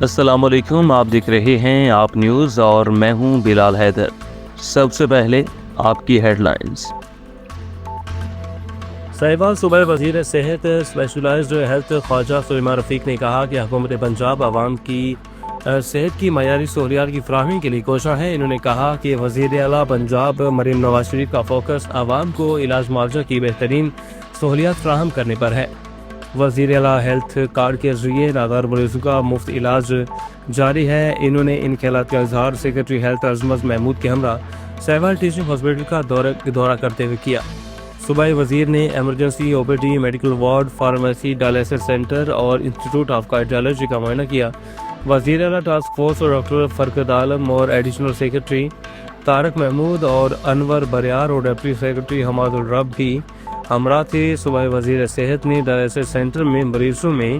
السلام علیکم، آپ دیکھ رہے ہیں آپ نیوز اور میں ہوں بلال حیدر۔ سب سے پہلے آپ کی ہیڈ لائنز۔ صاحبان صوبہ وزیر صحت اسپیشلائزڈ ہیلتھ خواجہ سلیمان رفیق نے کہا کہ حکومت پنجاب عوام کی صحت کی معیاری سہولیات کی فراہمی کے لیے کوشاں ہے۔ انہوں نے کہا کہ وزیر اعلیٰ پنجاب مریم نواز شریف کا فوکس عوام کو علاج معالجہ کی بہترین سہولیات فراہم کرنے پر ہے۔ وزیر اعلیٰ ہیلتھ کارڈ کے ذریعے نادار مریضوں کا مفت علاج جاری ہے۔ انہوں نے ان خیالات کا اظہار سیکرٹری ہیلتھ عظمت محمود کے ہمراہ سہیوال ٹیچنگ ہاسپٹل کا دورہ کرتے ہوئے کیا۔ صوبائی وزیر نے emergency O P D, medical ward, pharmacy, dialysis centre اور انسٹیٹیوٹ آف کارڈیالوجی کا معائنہ کیا۔ وزیر اعلیٰ ٹاسک فورس اور ڈاکٹر فرقت عالم اور ایڈیشنل سیکرٹری طارق محمود اور انور بریار اور ڈپٹی سیکرٹری حماد الرب بھی ہمراہ تھے۔ صوبائی وزیر صحت نے ڈائلیسس سینٹر میں مریضوں میں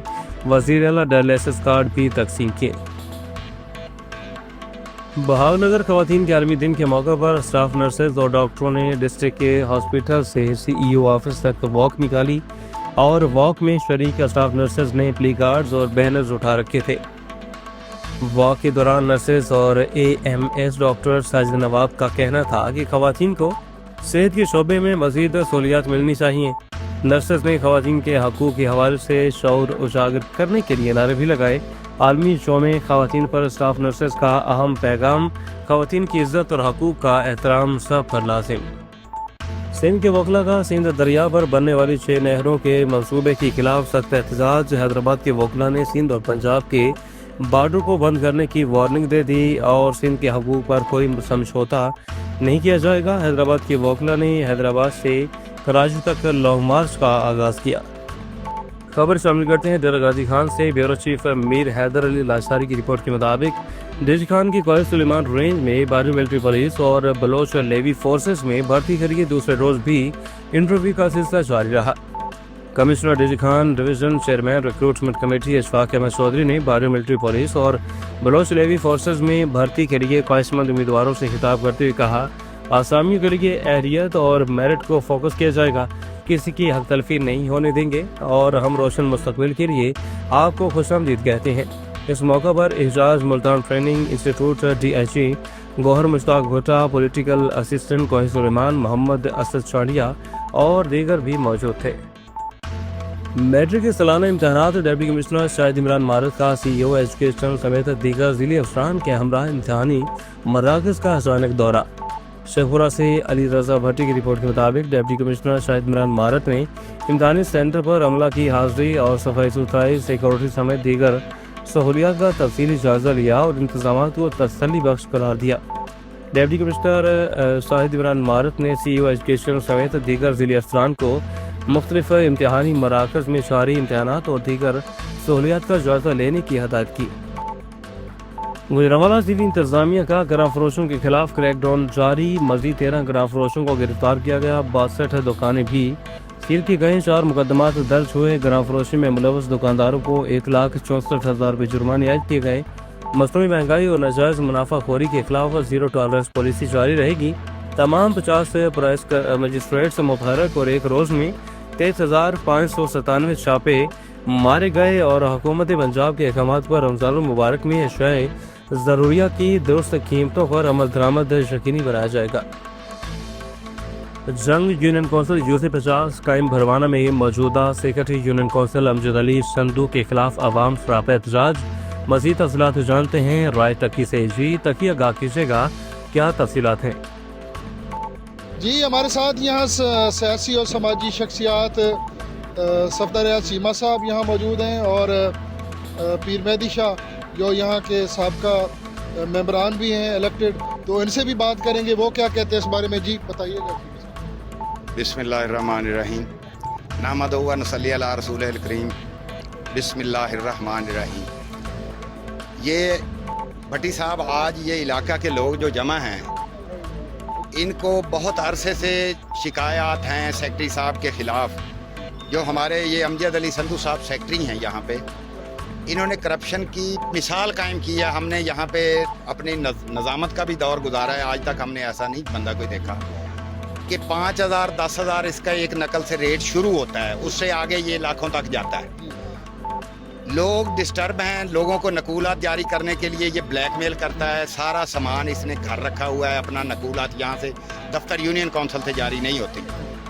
وزیر اعلیٰ ڈائلیسس کارڈ بھی تقسیم کیے۔ بہاؤ نگر خواتین کے عالمی دن کے موقع پر اسٹاف نرسز اور ڈاکٹروں نے ڈسٹرکٹ کے ہاسپٹل سے سی ای او آفس تک واک نکالی اور واک میں شریک اسٹاف نرسز نے پلی کارڈز اور بینرز اٹھا رکھے تھے۔ واک کے دوران نرسز اور A M S doctor Sajid Nawab کا کہنا تھا کہ خواتین کو صحت کے شعبے میں مزید سہولیات ملنی چاہیے۔ نرسز نے خواتین کے حقوق کے حوالے سے شعور اجاگر کرنے کے لیے نعرے بھی لگائے۔ عالمی شعبے میں خواتین پر اسٹاف نرسز کا اہم پیغام: خواتین کی عزت اور حقوق کا احترام سب پر لازم۔ سندھ کے وکلا کا سندھ دریا پر بننے والی 6 نہروں کے منصوبے کے خلاف سخت احتجاج۔ حیدرآباد کے وکلا نے سندھ اور پنجاب کے بارڈر کو بند کرنے کی وارننگ دے دی اور سندھ کے حقوق پر کوئی سمجھوتہ نہیں کیا جائے گا۔ حیدرآباد کے وکلا نے حیدرآباد سے کراچی تک لانگ مارچ کا آغاز کیا۔ خبر شامل کرتے ہیں ڈیرہ غازی خان سے۔ بیورو چیف میر حیدر علی لاشاری کی رپورٹ کے مطابق ڈیجی خان کی کوائل سلیمان رینج میں بھارتی ملٹری پولیس اور بلوچ لیوی فورسز میں بھرتی کے لیے دوسرے روز بھی انٹرویو کا سلسلہ جاری رہا۔ Commissioner DG Khan division chairman recruitment committee Ashfaq Ahmad Chaudhry نے بھارتی ملٹری پولیس اور بلوچ لیوی فورسز میں بھرتی کے لیے خواہشمند امیدواروں سے خطاب کرتے ہوئے کہا، آسامیوں کے لیے اہلیت اور میرٹ کو فوکس کیا جائے گا، کسی کی حق تلفی نہیں ہونے دیں گے اور ہم روشن مستقبل کے لیے آپ کو خوش آمدید کہتے ہیں۔ اس موقع پر احجاج Multan training institute D H E Gohar Mushtaq Bhutta, political assistant Koh Suleman محمد اسد چانڈیا اور دیگر بھی موجود تھے۔ میٹرک کے سالانہ امتحانات ڈپٹی کمشنر شاہد عمران مارت کا سی ای او ایجوکیشن سمیت دیگر ضلعی افسران کے ہمراہ امتحانی مراکز کا اچانک دورہ۔ شیخپورہ سے علی رضا بھٹی کی رپورٹ کے مطابق ڈپٹی کمشنر شاہد عمران مارت نے امتحانی سینٹر پر عملہ کی حاضری اور صفائی ستھرائی، سیکورٹی سمیت دیگر سہولیات کا تفصیلی جائزہ لیا اور انتظامات کو تسلی بخش قرار دیا۔ ڈپٹی کمشنر شاہد عمران مارت نے سی ای او ایجوکیشن سمیت دیگر ضلعی افسران کو مختلف امتحانی مراکز میں جاری امتحانات اور دیگر سہولیات کا جائزہ لینے کی ہدایت کی۔ گجرانوالہ ضلعی انتظامیہ کا گراں فروشوں کے خلاف کریک ڈاؤن جاری۔ مزید 13 گراں فروشوں کو گرفتار کیا گیا، 62 دکانیں بھی سیل کی گئیں، 4 مقدمات درج ہوئے۔ گراں فروشی میں ملوث دکانداروں کو 1,64,000 روپے جرمانے عائد کیے گئے۔ مصنوعی مہنگائی اور ناجائز منافع خوری کے خلاف زیرو ٹالرنس پالیسی جاری رہے گی۔ تمام 50 پرائس مجسٹریٹس متحرک اور ایک روز میں 23,597 چھاپے مارے گئے اور حکومت پنجاب کے احکامات پر رمضان المبارک میں اشیاء ضروریہ کی درست قیمتوں پر عمل درآمد یقینی بنایا جائے گا۔ جنگ یونین کونسل یوسف 50 قائم بھروانہ میں موجودہ سیکرٹری یونین کونسل امجد علی سندھو کے خلاف عوام سراپا احتجاج۔ مزید تفصیلات جانتے ہیں رائے تقی سے۔ جی تقی آگاہ کیجیے گا، کیا تفصیلات ہیں؟ جی ہمارے ساتھ یہاں سیاسی اور سماجی شخصیات صفدر ریاض چیمہ صاحب یہاں موجود ہیں اور پیر مہدی شاہ جو یہاں کے سابقہ ممبران بھی ہیں الیکٹڈ، تو ان سے بھی بات کریں گے وہ کیا کہتے ہیں اس بارے میں۔ جی بتائیے گا۔ بسم اللہ الرحمن الرحیم، نحمدہ و نصلی علی رسول الکریم، بسم اللہ الرحمن الرحیم۔ یہ بھٹی صاحب، آج یہ علاقہ کے لوگ جو جمع ہیں، ان کو بہت عرصے سے شکایات ہیں سیکرٹری صاحب کے خلاف۔ جو ہمارے یہ امجد علی سندھو صاحب سیکرٹری ہیں یہاں پہ، انہوں نے کرپشن کی مثال قائم کی ہے۔ ہم نے یہاں پہ اپنی نظامت کا بھی دور گزارا ہے، آج تک ہم نے ایسا نہیں بندہ کوئی دیکھا کہ 5,000 10,000 اس کا ایک نقل سے ریٹ شروع ہوتا ہے، اس سے آگے یہ لاکھوں تک جاتا ہے۔ لوگ ڈسٹرب ہیں, لوگوں کو نقولات جاری کرنے کے لیے یہ بلیک میل کرتا ہے. سارا سامان اس نے گھر رکھا ہوا ہے, اپنا نقولات یہاں سے دفتر یونین کونسل سے جاری نہیں ہوتی.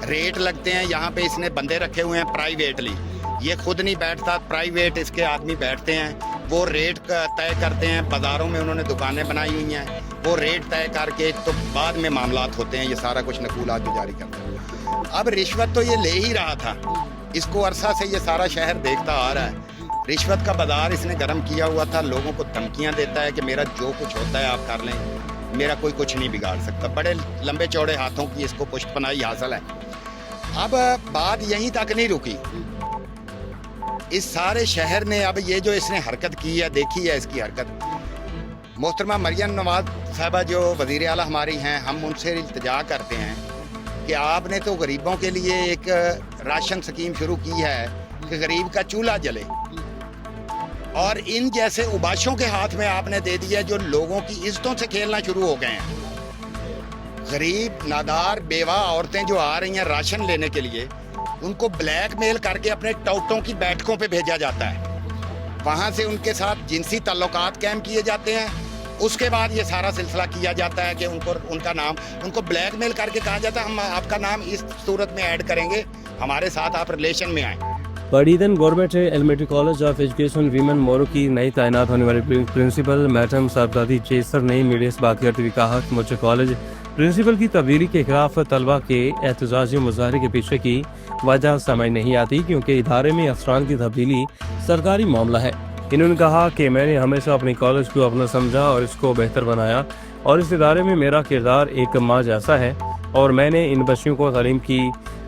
ریٹ لگتے ہیں یہاں پہ, اس نے بندے رکھے ہوئے ہیں پرائیویٹلی, یہ خود نہیں بیٹھتا, پرائیویٹ اس کے آدمی بیٹھتے ہیں, وہ ریٹ طے کرتے ہیں. بازاروں میں انہوں نے دکانیں بنائی ہوئی ہیں, وہ ریٹ طے کر کے تو بعد میں معاملات ہوتے ہیں. یہ سارا کچھ نقولات جو جاری کرتے ہیں. اب رشوت تو یہ لے ہی رہا تھا, اس کو عرصہ سے یہ سارا شہر دیکھتا آ رہا ہے. رشوت کا بازار اس نے گرم کیا ہوا تھا, لوگوں کو دھمکیاں دیتا ہے کہ میرا جو کچھ ہوتا ہے آپ کر لیں, میرا کوئی کچھ نہیں بگاڑ سکتا. بڑے لمبے چوڑے ہاتھوں کی اس کو پشت پناہی حاصل ہے. اب بات یہیں تک نہیں رکی, اس سارے شہر نے اب یہ جو اس نے حرکت کی ہے, دیکھی ہے اس کی حرکت. محترمہ مریم نواز صاحبہ جو وزیر اعلیٰ ہماری ہیں, ہم ان سے التجا کرتے ہیں کہ آپ نے تو غریبوں کے لیے ایک راشن سکیم شروع کی ہے کہ غریب کا چولہا جلے, اور ان جیسے اوباشوں کے ہاتھ میں آپ نے دے دیا جو لوگوں کی عزتوں سے کھیلنا شروع ہو گئے ہیں. غریب نادار بیوہ عورتیں جو آ رہی ہیں راشن لینے کے لیے, ان کو بلیک میل کر کے اپنے ٹوٹوں کی بیٹھکوں پہ بھیجا جاتا ہے, وہاں سے ان کے ساتھ جنسی تعلقات قائم کیے جاتے ہیں. اس کے بعد یہ سارا سلسلہ کیا جاتا ہے کہ ان کا نام, ان کو بلیک میل کر کے کہا جاتا ہے ہم آپ کا نام اس صورت میں ایڈ کریں گے, ہمارے ساتھ آپ ریلیشن میں آئیں. پڑیدن government elementary college of education women Moro کی نئی تعینات ہونے والی پرنسپل میڈم سربزادی چیسر نے میڈیا سے بات کرتے ہوئے کہا کہ مجھے کالج پرنسپل کی تبدیلی کے خلاف طلبہ کے احتجاجی مظاہرے کے پیچھے کی وجہ سمجھ نہیں آتی, کیونکہ ادارے میں افسران کی تبدیلی سرکاری معاملہ ہے. انہوں نے کہا کہ میں نے ہمیشہ اپنے کالج کو اپنا سمجھا اور اس کو بہتر بنایا, اور اس ادارے میں میرا کردار ایک ماں جیسا ہے, اور میں نے ان بچیوں کو تعلیم کی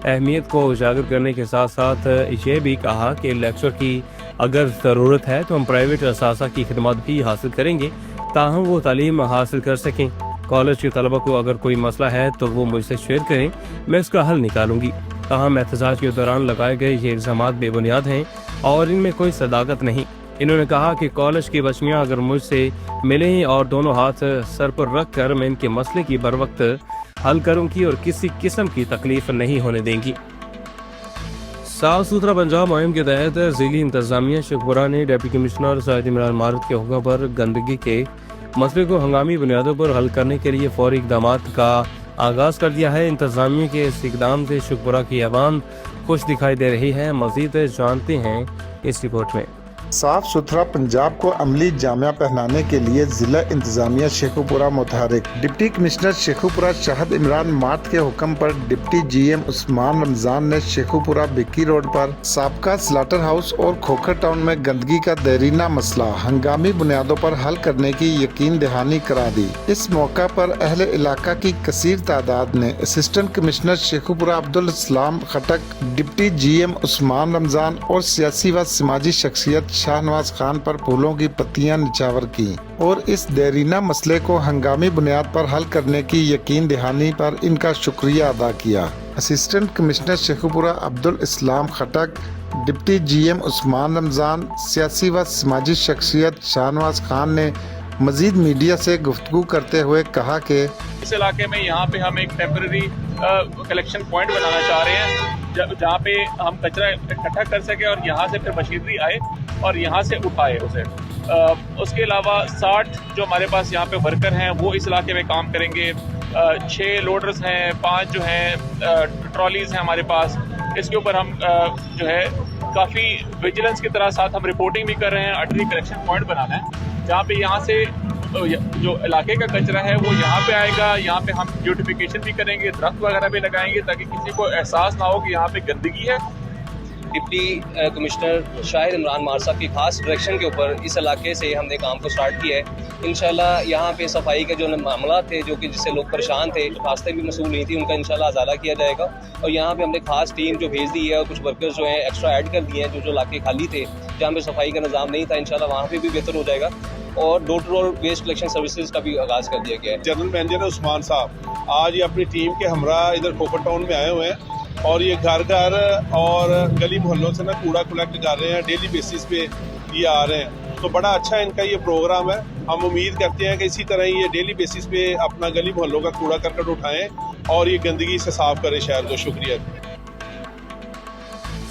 اہمیت کو اجاگر کرنے کے ساتھ ساتھ یہ بھی کہا کہ لیکچر کی اگر ضرورت ہے تو ہم پرائیویٹ اساتذہ کی خدمات بھی حاصل کریں گے تاہم وہ تعلیم حاصل کر سکیں. کالج کے طلبہ کو اگر کوئی مسئلہ ہے تو وہ مجھ سے شیئر کریں, میں اس کا حل نکالوں گی. تاہم احتجاج کے دوران لگائے گئے یہ الزامات بے بنیاد ہیں اور ان میں کوئی صداقت نہیں. انہوں نے کہا کہ کالج کی بچیاں اگر مجھ سے ملیں اور دونوں ہاتھ سر پر رکھ کر میں ان کے مسئلے کی بر وقت حل کروں گی اور کسی قسم کی تکلیف نہیں ہونے دیں گی. صاف ستھرا پنجاب مہم کے تحت ضلعی انتظامیہ شیخوپورہ نے ڈپٹی کمشنر سید عمران مارت کے حکم پر گندگی کے مسئلے کو ہنگامی بنیادوں پر حل کرنے کے لیے فوری اقدامات کا آغاز کر دیا ہے. انتظامیہ کے اس اقدام سے شیخوپورہ کی عوام خوش دکھائی دے رہی ہے. مزید جانتے ہیں اس رپورٹ میں. صاف ستھرا پنجاب کو عملی جامہ پہنانے کے لیے ضلع انتظامیہ شیخوپورہ متحرک. ڈپٹی کمشنر شیخوپورہ شاہد عمران مارت کے حکم پر ڈپٹی جی ایم عثمان رمضان نے شیخوپورہ بکی روڈ پر سابقہ سلاٹر ہاؤس اور کھوکھر ٹاؤن میں گندگی کا دیرینہ مسئلہ ہنگامی بنیادوں پر حل کرنے کی یقین دہانی کرا دی. اس موقع پر اہل علاقہ کی کثیر تعداد نے assistant commissioner Sheikhupura Abdussalam Khattak, deputy G M Usman Ramzan اور سیاسی و سماجی شخصیت شاہ نواز خان پر پھولوں کی پتیاں نچھاور کی اور اس دیرینہ مسئلے کو ہنگامی بنیاد پر حل کرنے کی یقین دہانی پر ان کا شکریہ ادا کیا. Assistant commissioner Sheikhupura Abdussalam Khattak, deputy G M Usman Ramzan, سیاسی و سماجی شخصیت شاہ نواز خان نے مزید میڈیا سے گفتگو کرتے ہوئے کہا کہ اس علاقے میں یہاں پہ ہم ایک ٹیمپرری کلیکشن پوائنٹ بنانا چاہ رہے ہیں جہاں پہ ہم کچرا اکٹھا کر سکیں اور یہاں سے پھر مشینری آئے اور یہاں سے اٹھائے اسے. اس کے علاوہ 60 جو ہمارے پاس یہاں پہ ورکر ہیں وہ اس علاقے میں کام کریں گے. 6 لوڈرز ہیں, 5 جو ہیں ٹرالیز ہیں ہمارے پاس. اس کے اوپر ہم جو ہے کافی ویجیلنس کی طرح ساتھ ہم رپورٹنگ بھی کر رہے ہیں. ارٹری کلیکشن پوائنٹ بنانا ہے جہاں پہ یہاں سے جو علاقے کا کچرا ہے وہ یہاں پہ آئے گا. یہاں پہ ہم بیوٹیفیکیشن بھی کریں گے, درخت وغیرہ بھی لگائیں گے تاکہ کسی کو احساس نہ ہو کہ یہاں پہ گندگی ہے. ڈپٹی کمشنر شاہد عمران مار صاحب کی خاص ڈائریکشن کے اوپر اس علاقے سے ہم نے کام کو سٹارٹ کیا ہے. انشاءاللہ یہاں پہ صفائی کے جو معاملات تھے جو کہ جس سے لوگ پریشان تھے, راستے بھی مسئول نہیں تھی, ان کا انشاءاللہ ازالہ کیا جائے گا. اور یہاں پہ ہم نے خاص ٹیم جو بھیج دی ہے اور کچھ ورکرز جو ہیں ایکسٹرا ایڈ کر دیے ہیں جو علاقے خالی تھے جہاں پہ صفائی کا نظام نہیں تھا. انشاءاللہ وہاں پہ بھی بہتر ہو جائے گا. اور door to door waste collection services کا بھی آغاز کر دیا گیا ہے. جنرل مینیجر عثمان صاحب آج یہ اپنی ٹیم کے ہمراہ ادھر کھوکھر ٹاؤن میں آئے ہوئے ہیں اور یہ گھر گھر اور گلی محلوں سے نا کوڑا کلیکٹ کر رہے ہیں. ڈیلی بیسس پہ یہ آ رہے ہیں تو بڑا اچھا ان کا یہ پروگرام ہے. ہم امید کرتے ہیں کہ اسی طرح یہ ڈیلی بیسس پہ اپنا گلی محلوں کا کوڑا کرکٹ اٹھائیں اور یہ گندگی سے صاف کریں شہر کو. شکریہ.